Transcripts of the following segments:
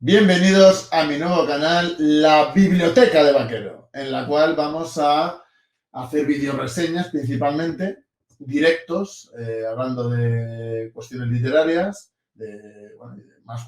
Bienvenidos a mi nuevo canal, La Biblioteca de Vaquero, en la cual vamos a hacer videoreseñas principalmente, directos, hablando de cuestiones literarias, de más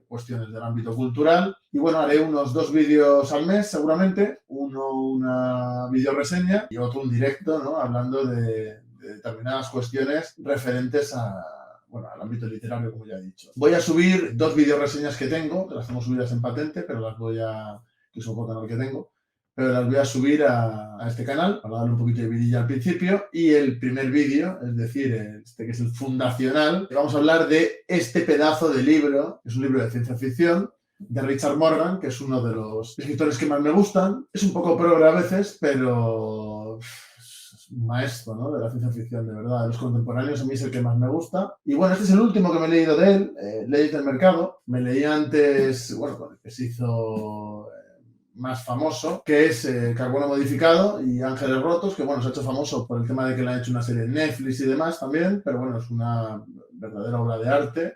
cuestiones del ámbito cultural. Y bueno, haré unos 2 vídeos al mes seguramente, uno una videoreseña y otro un directo, ¿no? Hablando de determinadas cuestiones referentes al ámbito literario, como ya he dicho. Voy a subir 2 videoreseñas que tengo, que las tengo subidas en patente, pero que es otro canal que tengo, pero las voy a subir a este canal para darle un poquito de vidilla al principio. Y el primer vídeo, es decir, este que es el fundacional, vamos a hablar de este pedazo de libro, que es un libro de ciencia ficción, de Richard Morgan, que es uno de los escritores que más me gustan. Es un poco progre a veces, pero es un maestro, ¿no?, de la ciencia ficción, de verdad. De los contemporáneos a mí es el que más me gusta. Y bueno, este es el último que me he leído de él, Leyes del Mercado. Me leí antes, con el que se hizo más famoso, que es Carbono Modificado y Ángeles Rotos, que se ha hecho famoso por el tema de que le han hecho una serie en Netflix y demás también, pero es una verdadera obra de arte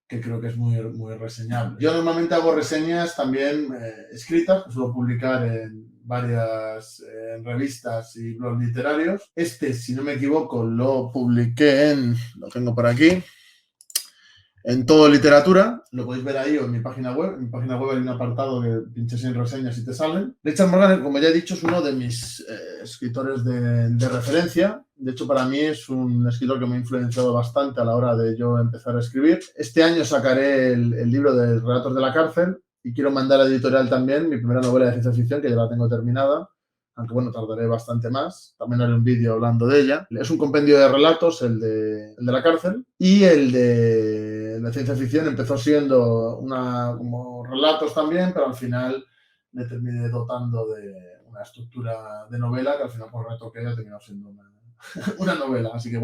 que creo que es muy, muy reseñable. Yo normalmente hago reseñas también escritas, que suelo publicar en varias revistas y blogs literarios. Este, si no me equivoco, lo publiqué lo tengo por aquí, en Todo Literatura. Lo podéis ver ahí o en mi página web. En mi página web hay un apartado que pinches en reseñas y te salen. Richard Morgan, como ya he dicho, es uno de mis escritores de referencia. De hecho, para mí es un escritor que me ha influenciado bastante a la hora de yo empezar a escribir. Este año sacaré el libro de Relatos de la Cárcel y quiero mandar a la editorial también mi primera novela de ciencia ficción, que ya la tengo terminada, aunque tardaré bastante más. También haré un vídeo hablando de ella. Es un compendio de relatos, el de la cárcel, y el de la ciencia ficción empezó siendo como relatos también, pero al final le terminé dotando de una estructura de novela que al final por retoque ya terminó siendo una novela. Así que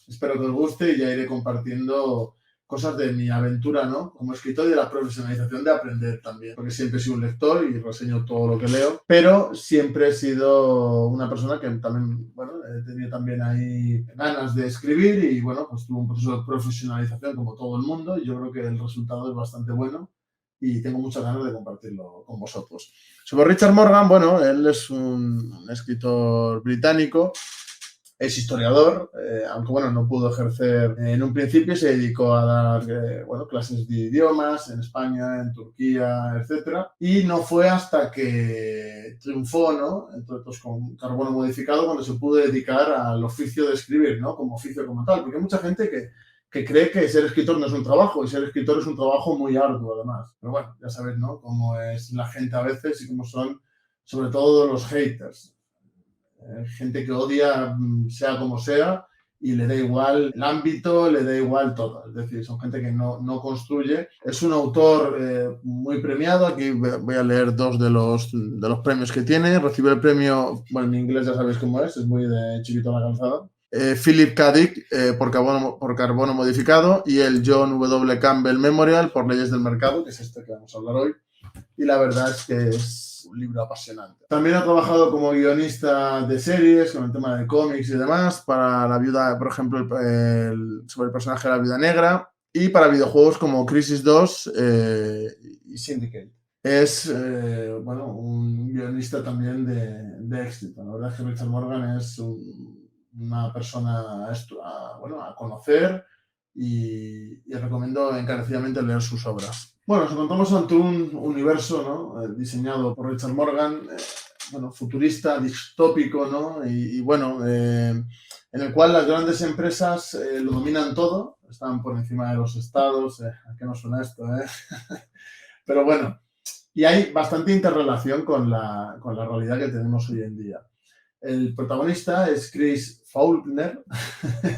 espero que os guste y ya iré compartiendo cosas de mi aventura, ¿no?, como escritor, y de la profesionalización de aprender también, porque siempre he sido un lector y reseño todo lo que leo, pero siempre he sido una persona que también, he tenido también ahí ganas de escribir y, tuve un proceso de profesionalización como todo el mundo, y yo creo que el resultado es bastante bueno y tengo muchas ganas de compartirlo con vosotros. Sobre Richard Morgan, él es un escritor británico. Es historiador, aunque no pudo ejercer en un principio. Se dedicó a dar clases de idiomas en España, en Turquía, etcétera. Y no fue hasta que triunfó, ¿no?, entre otros con Carbono Modificado, cuando se pudo dedicar al oficio de escribir, ¿no?, como oficio como tal. Porque hay mucha gente que cree que ser escritor no es un trabajo, y ser escritor es un trabajo muy arduo además. Pero ya sabéis, ¿no?, cómo es la gente a veces y cómo son sobre todo los haters. Gente que odia sea como sea y le da igual el ámbito, le da igual todo. Es decir, son gente que no construye. Es un autor muy premiado. Aquí voy a leer 2 de los premios que tiene. Recibe el premio, en inglés ya sabéis cómo es muy de chiquito a la calzada. Philip K. Dick por Carbono Modificado, y el John W. Campbell Memorial por Leyes del Mercado, que es este que vamos a hablar hoy. Y la verdad es que es un libro apasionante. También ha trabajado como guionista de series, con el tema de cómics y demás, para La Viuda, por ejemplo, sobre el personaje de La Viuda Negra, y para videojuegos como Crisis 2 y Syndicate. Es un guionista también de éxito. La verdad es que Richard Morgan es una persona a conocer, y recomiendo encarecidamente leer sus obras. Nos encontramos ante un universo, ¿no?, diseñado por Richard Morgan, futurista, distópico, ¿no?, en el cual las grandes empresas lo dominan todo, están por encima de los estados. ¿A qué no suena esto, Pero y hay bastante interrelación con la realidad que tenemos hoy en día. El protagonista es Chris Faulkner,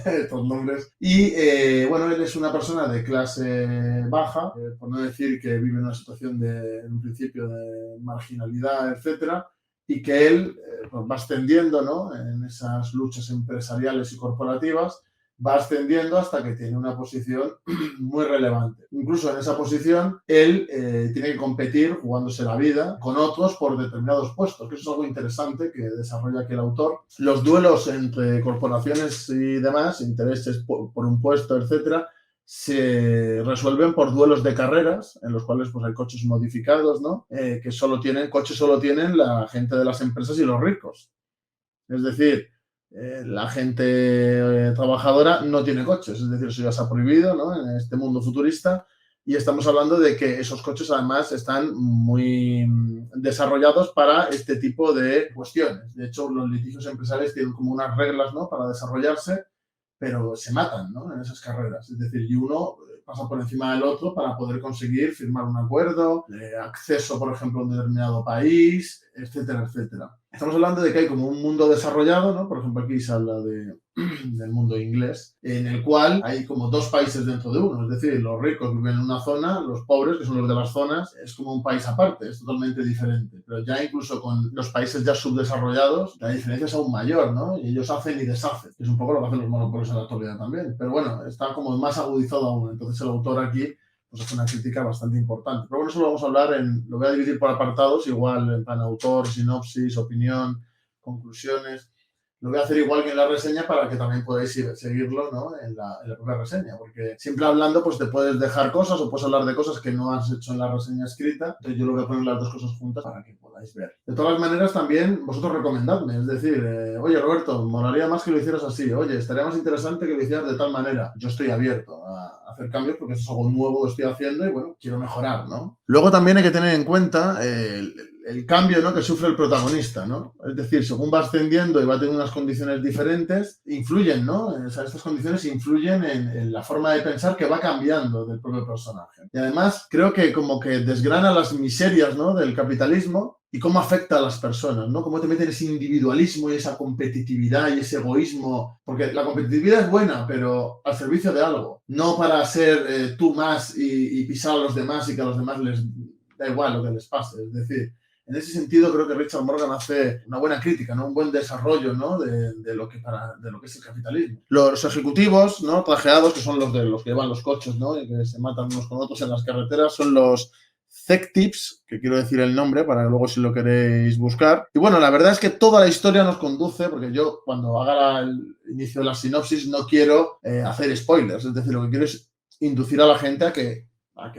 estos nombres, y él es una persona de clase baja, por no decir que vive en una situación en un principio de marginalidad, etcétera, y que él va ascendiendo, ¿no?, en esas luchas empresariales y corporativas, va ascendiendo hasta que tiene una posición muy relevante. Incluso en esa posición, él tiene que competir, jugándose la vida, con otros por determinados puestos, que eso es algo interesante que desarrolla aquí el autor. Los duelos entre corporaciones y demás, intereses por un puesto, etcétera, se resuelven por duelos de carreras, en los cuales pues, hay coches modificados, ¿no? Que coches solo tienen la gente de las empresas y los ricos. Es decir, la gente trabajadora no tiene coches, es decir, eso ya se ha prohibido, ¿no? En este mundo futurista. Y estamos hablando de que esos coches además están muy desarrollados para este tipo de cuestiones. De hecho, los litigios empresariales tienen como unas reglas, ¿no? Para desarrollarse, pero se matan, ¿no? En esas carreras. Es decir, y uno pasa por encima del otro para poder conseguir firmar un acuerdo, acceso, por ejemplo, a un determinado país, etcétera, etcétera. Estamos hablando de que hay como un mundo desarrollado, ¿no? Por ejemplo, aquí se habla del mundo inglés, en el cual hay como dos países dentro de uno. Es decir, los ricos viven en una zona, los pobres, que son los de las zonas, es como un país aparte, es totalmente diferente. Pero ya incluso con los países ya subdesarrollados, la diferencia es aún mayor, ¿no? Y ellos hacen y deshacen. Es un poco lo que hacen los monopolios en la actualidad también. Pero bueno, está como más agudizado aún. Entonces el autor aquí pues hace una crítica bastante importante. Pero bueno, eso lo vamos a hablar lo voy a dividir por apartados, igual en plan autor, sinopsis, opinión, conclusiones. Lo voy a hacer igual que en la reseña para que también podáis seguirlo, ¿no? en la propia reseña, porque siempre hablando pues te puedes dejar cosas o puedes hablar de cosas que no has hecho en la reseña escrita. Entonces yo lo voy a poner las dos cosas juntas para que podáis ver. De todas maneras también vosotros recomendadme, es decir, oye Roberto, molaría más que lo hicieras así, oye, estaría más interesante que lo hicieras de tal manera. Yo estoy abierto a hacer cambios porque eso es algo nuevo que estoy haciendo y bueno, quiero mejorar, ¿no? Luego también hay que tener en cuenta el cambio, ¿no? Que sufre el protagonista, ¿no? Es decir, según va ascendiendo y va teniendo unas condiciones diferentes, influyen, ¿no? O sea, estas condiciones influyen en la forma de pensar que va cambiando del propio personaje. Y además, creo que como que desgrana las miserias, ¿no? Del capitalismo y cómo afecta a las personas, ¿no? Cómo te meten ese individualismo y esa competitividad y ese egoísmo. Porque la competitividad es buena, pero al servicio de algo. No para ser tú más y pisar a los demás y que a los demás les da igual lo que les pase. Es decir, en ese sentido creo que Richard Morgan hace una buena crítica, ¿no? Un buen desarrollo, ¿no? de lo que es el capitalismo. Los ejecutivos, ¿no? Trajeados, que son los que llevan los coches, ¿no? Y que se matan unos con otros en las carreteras, son los Zectips, que quiero decir el nombre para luego si lo queréis buscar. Y bueno, la verdad es que toda la historia nos conduce, porque yo cuando haga el inicio de la sinopsis no quiero hacer spoilers, es decir, lo que quiero es inducir a la gente a que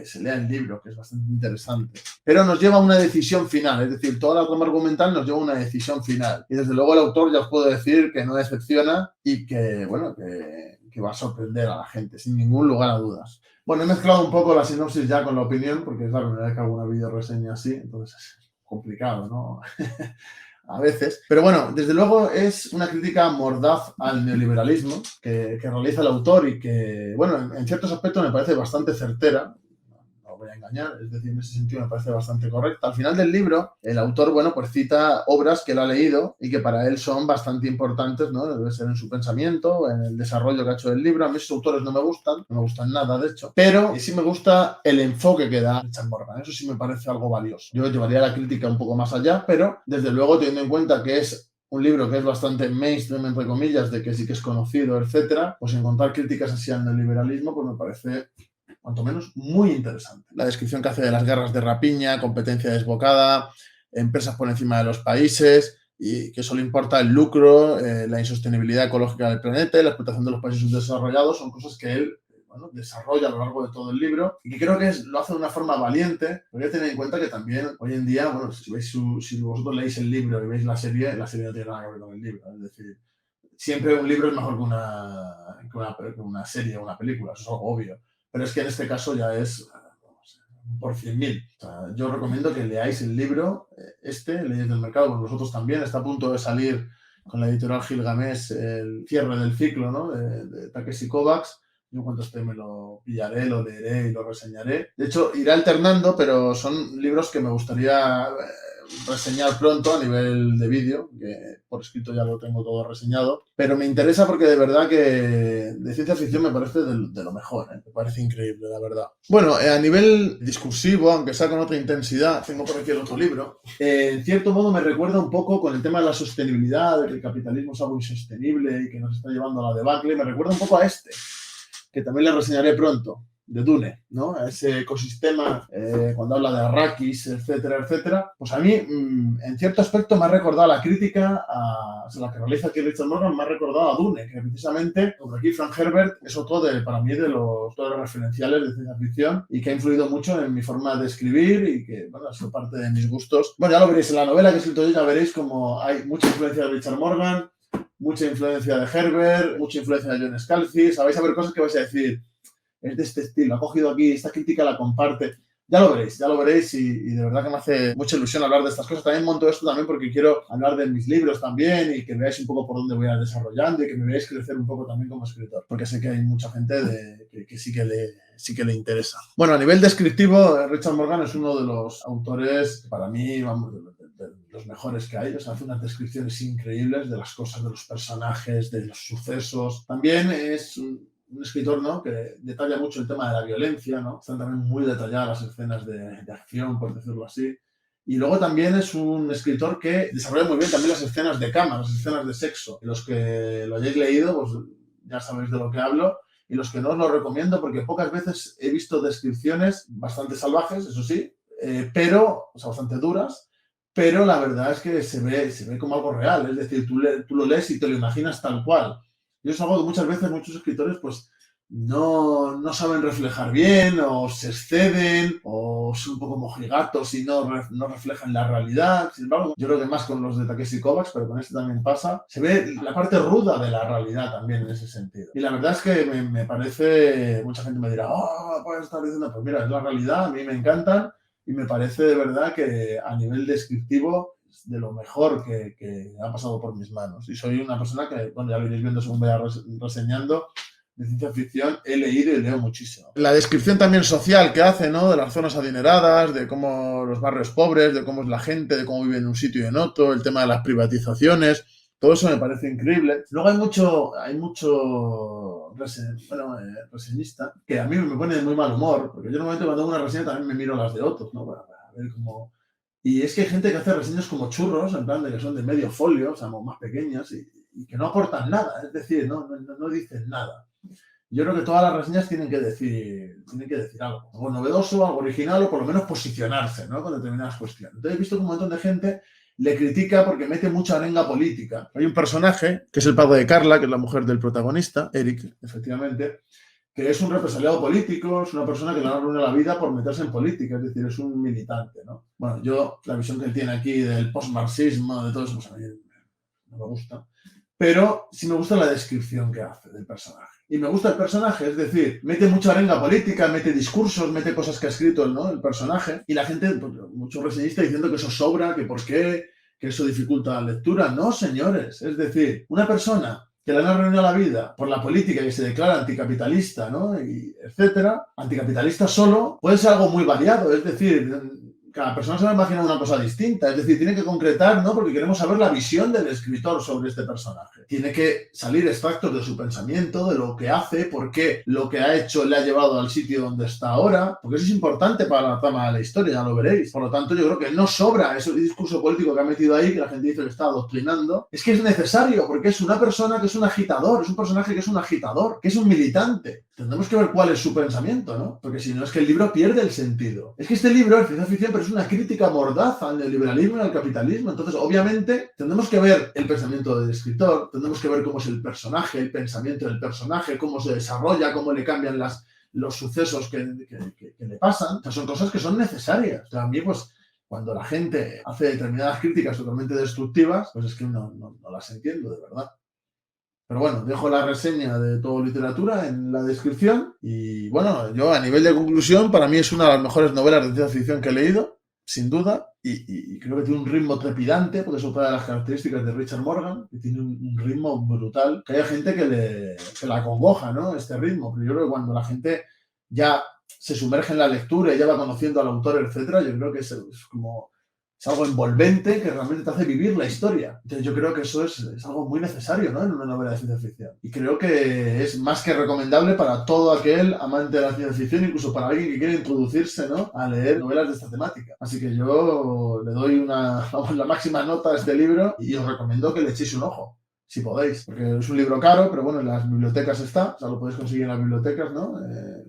se lea el libro, que es bastante interesante. Pero nos lleva a una decisión final, es decir, toda la trama argumental nos lleva a una decisión final. Y desde luego el autor ya os puedo decir que no decepciona y que, bueno, que va a sorprender a la gente, sin ningún lugar a dudas. Bueno, he mezclado un poco la sinopsis ya con la opinión, porque es la primera vez que hago una videoreseña así, entonces es complicado, ¿no? A veces. Pero bueno, desde luego es una crítica mordaz al neoliberalismo que realiza el autor y que, bueno, en ciertos aspectos me parece bastante certera. No voy a engañar, es decir, en ese sentido me parece bastante correcta. Al final del libro, el autor, bueno, pues cita obras que él ha leído y que para él son bastante importantes, ¿no? Debe ser en su pensamiento, en el desarrollo que ha hecho del libro. A mí esos autores no me gustan nada, de hecho, pero sí me gusta el enfoque que da Richard Morgan. Eso sí me parece algo valioso. Yo llevaría la crítica un poco más allá, pero desde luego teniendo en cuenta que es un libro que es bastante mainstream, entre comillas, de que sí que es conocido, etcétera, pues encontrar críticas así al neoliberalismo, pues me parece cuanto menos muy interesante. La descripción que hace de las guerras de rapiña, competencia desbocada, empresas por encima de los países y que solo importa el lucro, la insostenibilidad ecológica del planeta y la explotación de los países subdesarrollados son cosas que él desarrolla a lo largo de todo el libro y que creo que lo hace de una forma valiente, porque hay que tener en cuenta que también hoy en día, bueno, si vosotros leéis el libro y veis la serie no tiene nada que ver con el libro, es decir, siempre un libro es mejor que una serie o una película, eso es algo obvio. Pero es que en este caso ya es por 100.000. O sea, yo recomiendo que leáis el libro, Leyes del Mercado, con vosotros también. Está a punto de salir con la editorial Gilgamesh el cierre del ciclo, ¿no? de Takeshi Kovacs. Yo en cuanto esté me lo pillaré, lo leeré y lo reseñaré. De hecho, iré alternando, pero son libros que me gustaría reseñar pronto a nivel de vídeo, que por escrito ya lo tengo todo reseñado, pero me interesa porque de verdad que de ciencia ficción me parece de lo mejor, me parece increíble, la verdad. Bueno, a nivel discursivo, aunque sea con otra intensidad, tengo por aquí el otro libro, en cierto modo me recuerda un poco con el tema de la sostenibilidad, de que el capitalismo es algo insostenible y que nos está llevando a la debacle, me recuerda un poco a que también le reseñaré pronto. de Dune, ¿no? A ese ecosistema, cuando habla de Arrakis, etcétera, etcétera, pues a mí, en cierto aspecto, me ha recordado la crítica, o sea, la que realiza aquí Richard Morgan, me ha recordado a Dune, que precisamente, como aquí Frank Herbert es otro para mí, de los autores referenciales de ciencia ficción y que ha influido mucho en mi forma de escribir y que, bueno, ha sido parte de mis gustos. Bueno, ya lo veréis en la novela que he escrito yo, ya veréis como hay mucha influencia de Richard Morgan, mucha influencia de Herbert, mucha influencia de John Scalzi. Vais a ver cosas que vais a decir, es de este estilo, ha cogido aquí, esta crítica la comparte. Ya lo veréis y de verdad que me hace mucha ilusión hablar de estas cosas. También monto esto también porque quiero hablar de mis libros también y que veáis un poco por dónde voy a desarrollando y que me veáis crecer un poco también como escritor, porque sé que hay mucha gente que sí que le interesa. Bueno, a nivel descriptivo, Richard Morgan es uno de los autores, para mí, vamos, de los mejores que hay. O sea, hace unas descripciones increíbles de las cosas, de los personajes, de los sucesos. También es un escritor, ¿no?, que detalla mucho el tema de la violencia, ¿no? Están también muy detalladas las escenas de acción, por decirlo así. Y luego también es un escritor que desarrolla muy bien también las escenas de cama, las escenas de sexo. Y los que lo hayáis leído, pues ya sabéis de lo que hablo. Y los que no os lo recomiendo, porque pocas veces he visto descripciones bastante salvajes, eso sí, pero, o sea, bastante duras, pero la verdad es que se ve como algo real. Es decir, tú lo lees y te lo imaginas tal cual. Y eso es algo que muchas veces muchos escritores pues no saben reflejar bien, o se exceden, o son un poco mojigatos y no reflejan la realidad. Sin embargo, yo creo que más con los de Takeshi Kovacs, pero con este también pasa, se ve la parte ruda de la realidad también en ese sentido. Y la verdad es que me parece, mucha gente me dirá, puedes estar diciendo, pues mira, es la realidad, a mí me encantan, y me parece de verdad que a nivel descriptivo de lo mejor que ha pasado por mis manos. Y soy una persona que, bueno, ya lo iréis viendo según vaya reseñando, de ciencia ficción he leído y leo muchísimo. La descripción también social que hace, ¿no?, de las zonas adineradas, de cómo los barrios pobres, de cómo es la gente, de cómo vive en un sitio y en otro, el tema de las privatizaciones, todo eso me parece increíble. Luego hay mucho reseñista que a mí me pone de muy mal humor, porque yo normalmente cuando hago una reseña también me miro las de otros, ¿no?, para ver cómo... Y es que hay gente que hace reseñas como churros, en plan de que son de medio folio, o sea, más pequeñas, y que no aportan nada, es decir, no dicen nada. Yo creo que todas las reseñas tienen que decir algo novedoso, algo original, o por lo menos posicionarse, ¿no?, con determinadas cuestiones. Entonces he visto que un montón de gente le critica porque mete mucha arenga política. Hay un personaje, que es el padre de Carla, que es la mujer del protagonista, Eric, efectivamente, que es un represaliado político, es una persona que le ha arruinado la vida por meterse en política, es decir, es un militante, ¿no? Bueno, la visión que él tiene aquí del postmarxismo, de todo eso, pues a mí no me gusta, pero sí me gusta la descripción que hace del personaje. Y me gusta el personaje, es decir, mete mucha arenga política, mete discursos, mete cosas que ha escrito ¿no?, el personaje, y la gente, pues, muchos reseñistas diciendo que eso sobra, que por qué, que eso dificulta la lectura. No, señores, es decir, una persona que le han arruinado la vida por la política y que se declara anticapitalista, ¿no?, y etcétera, anticapitalista solo puede ser algo muy variado, es decir, cada persona se va a imaginar una cosa distinta, es decir, tiene que concretar, ¿no?, porque queremos saber la visión del escritor sobre este personaje. Tiene que salir extractos de su pensamiento, de lo que hace, por qué lo que ha hecho le ha llevado al sitio donde está ahora, porque eso es importante para la trama de la historia, ya lo veréis. Por lo tanto, yo creo que no sobra ese discurso político que ha metido ahí, que la gente dice que está adoctrinando. Es que es necesario, porque es una persona que es un agitador, es un personaje que es un agitador, que es un militante. Tendremos que ver cuál es su pensamiento, ¿no? Porque si no, es que el libro pierde el sentido. Es que este libro es ciencia ficción, pero es una crítica mordaz al neoliberalismo y al capitalismo. Entonces, obviamente, tendremos que ver el pensamiento del escritor, tendremos que ver cómo es el personaje, el pensamiento del personaje, cómo se desarrolla, cómo le cambian los sucesos que le pasan. O sea, son cosas que son necesarias. O sea, a mí, pues, cuando la gente hace determinadas críticas totalmente destructivas, pues es que no las entiendo, de verdad. Pero bueno, dejo la reseña de Todo Literatura en la descripción. Y bueno, yo a nivel de conclusión, para mí es una de las mejores novelas de ciencia ficción que he leído, sin duda. Y creo que tiene un ritmo trepidante, porque es otra de las características de Richard Morgan, que tiene un ritmo brutal. Que hay gente que la acongoja, ¿no?, este ritmo. Pero yo creo que cuando la gente ya se sumerge en la lectura y ya va conociendo al autor, etcétera, yo creo que es como... es algo envolvente que realmente te hace vivir la historia. Entonces yo creo que eso es algo muy necesario, ¿no?, en una novela de ciencia ficción. Y creo que es más que recomendable para todo aquel amante de la ciencia ficción, incluso para alguien que quiere introducirse, ¿no?, a leer novelas de esta temática. Así que yo le doy la máxima nota a este libro y os recomiendo que le echéis un ojo. si podéis, porque es un libro caro, pero bueno, en las bibliotecas está, o sea, lo podéis conseguir en las bibliotecas, ¿no?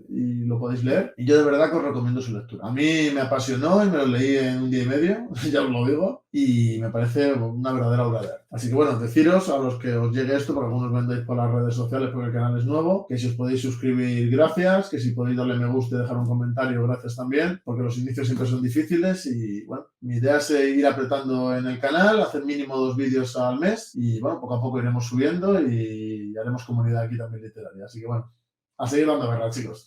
Y lo podéis leer. Y yo de verdad que os recomiendo su lectura. A mí me apasionó y me lo leí en un día y medio, ya os lo digo, y me parece una verdadera obra de arte. Así que bueno, deciros a los que os llegue esto, porque algunos vendéis por las redes sociales porque el canal es nuevo, que si os podéis suscribir, gracias, que si podéis darle me gusta y dejar un comentario, gracias también, porque los inicios siempre son difíciles y bueno, mi idea es ir apretando en el canal, hacer mínimo 2 vídeos al mes y bueno, poco a poco iremos subiendo y haremos comunidad aquí también literaria. Así que bueno, a seguir dando guerra, chicos.